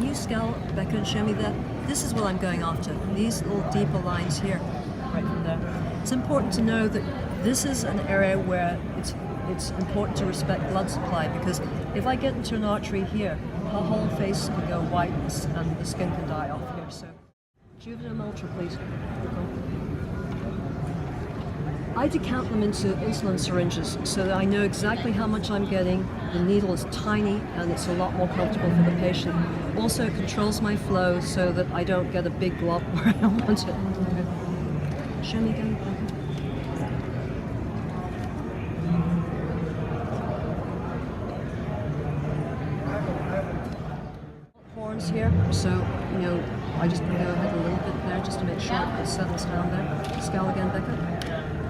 can you scale, Becca, and show me that? This is what I'm going after. These little deeper lines here, right from there. It's important to know that this is an area where it's important to respect blood supply, because if I get into an artery here, her whole face can go white and the skin can die off here. So, Juvenile Ultra, please. I decant them into insulin syringes so that I know exactly how much I'm getting. The needle is tiny and it's a lot more comfortable for the patient. Also, it controls my flow so that I don't get a big glob where I don't want it. Show me again. Horns here, so I just go ahead a little bit there just to make sure it settles down there. Scale again, Becca.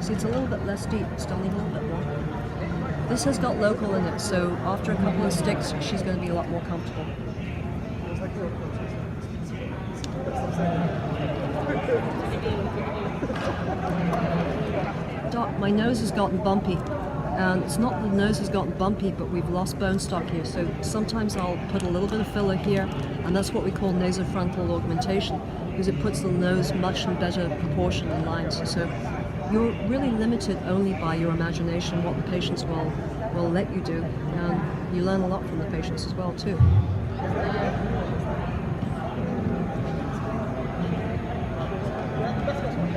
See, it's a little bit less deep, still need a little bit more. This has got local in it, so after a couple of sticks, she's going to be a lot more comfortable. Doc, my nose has gotten bumpy. And it's not that the nose has gotten bumpy, but we've lost bone stock here. So sometimes I'll put a little bit of filler here, and that's what we call nasofrontal augmentation, because it puts the nose much in better proportion and lines. So you're really limited only by your imagination, what the patients will let you do, and you learn a lot from the patients as well too.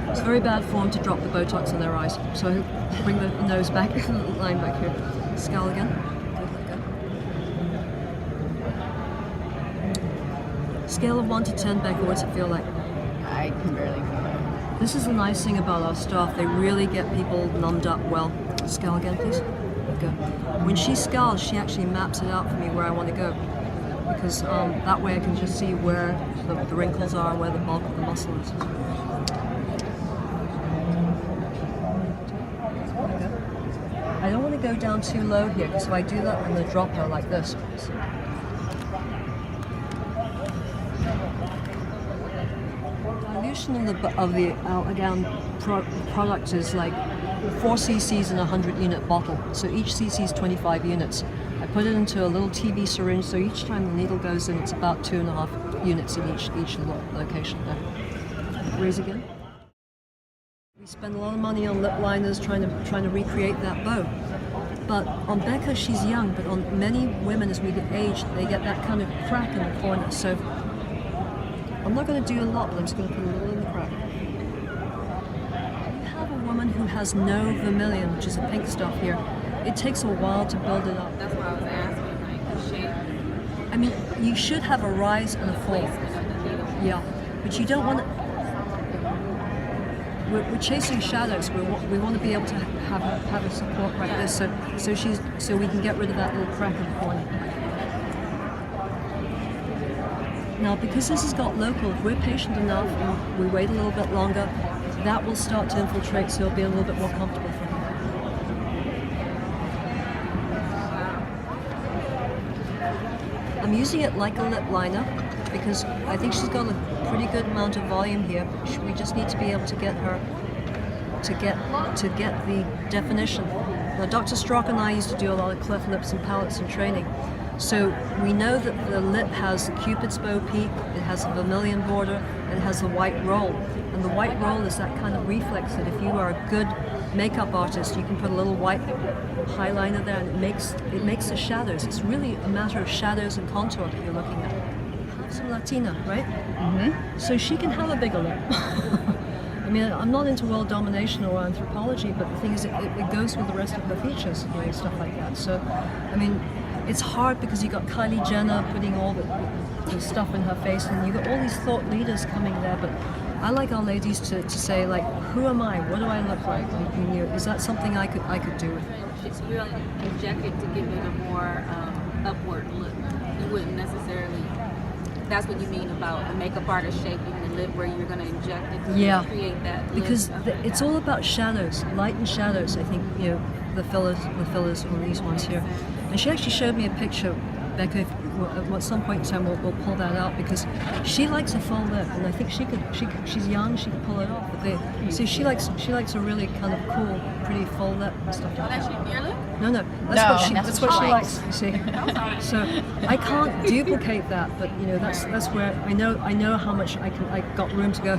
It's very bad form to drop the Botox in their eyes, so bring the nose back, the line back here. Scale again. Good. Scale of 1 to 10, Becca, what's it feel like? I can barely feel it. This is the nice thing about our staff, they really get people numbed up well. Scale again, please. Good. When she scales, she actually maps it out for me where I want to go, because that way I can just see where the wrinkles are, where the bulk of the muscle is. I don't want to go down too low here, because if I do that, I'm going to drop her like this. Dilution of the Allergan product is like 4 cc's in a 100-unit bottle. So each cc is 25 units. I put it into a little TB syringe, so each time the needle goes in, it's about 2.5 units in each location there. Raise again. We spend a lot of money on lip liners trying to recreate that bow. But on Becca, she's young, but on many women as we get aged, they get that kind of crack in the corner. So I'm not going to do a lot, but I'm just going to put a little in the crack. You have a woman who has no vermilion, which is the pink stuff here. It takes a while to build it up. That's why I was asking, like, the shape. I mean, you should have a rise and a fall. Yeah, but you don't want to. We're chasing shadows. We want to be able to have a support like this, so we can get rid of that little crack in the corner. Now, because this has got local, if we're patient enough and we wait a little bit longer, that will start to infiltrate, so it'll be a little bit more comfortable for her. I'm using it like a lip liner, because I think she's got a pretty good amount of volume here. We just need to be able to get her to get the definition. Now, Dr. Strock and I used to do a lot of cleft lips and palates in training. So we know that the lip has the Cupid's bow peak, it has a vermilion border, and it has the white roll. And the white roll is that kind of reflex that if you are a good makeup artist, you can put a little white highliner there, and it makes the shadows. It's really a matter of shadows and contour that you're looking at. Some Latina, right? Mm-hmm. So she can have a bigger lip. I mean, I'm not into world domination or anthropology, but the thing is, it goes with the rest of her features, stuff like that. So, I mean, it's hard because you got Kylie Jenner putting all the stuff in her face, and you got all these thought leaders coming there. But I like our ladies to say, like, who am I? What do I look like? Is that something I could do? It's really injected to give it a more upward look. You wouldn't necessarily. That's what you mean about a makeup artist shaping the lip, where you're going to inject it to create that look. Because it's all about shadows, light and shadows. I think the fillers on these ones here. And she actually showed me a picture, Becca, at some point in time we'll pull that out because she likes a full lip, and I think she's young, she could pull it off. But see, she likes a really kind of cool, pretty full lip and stuff like That's that. your lip? No, that's what she likes. You see, so I can't duplicate that, but you know that's where I know how much I got room to go.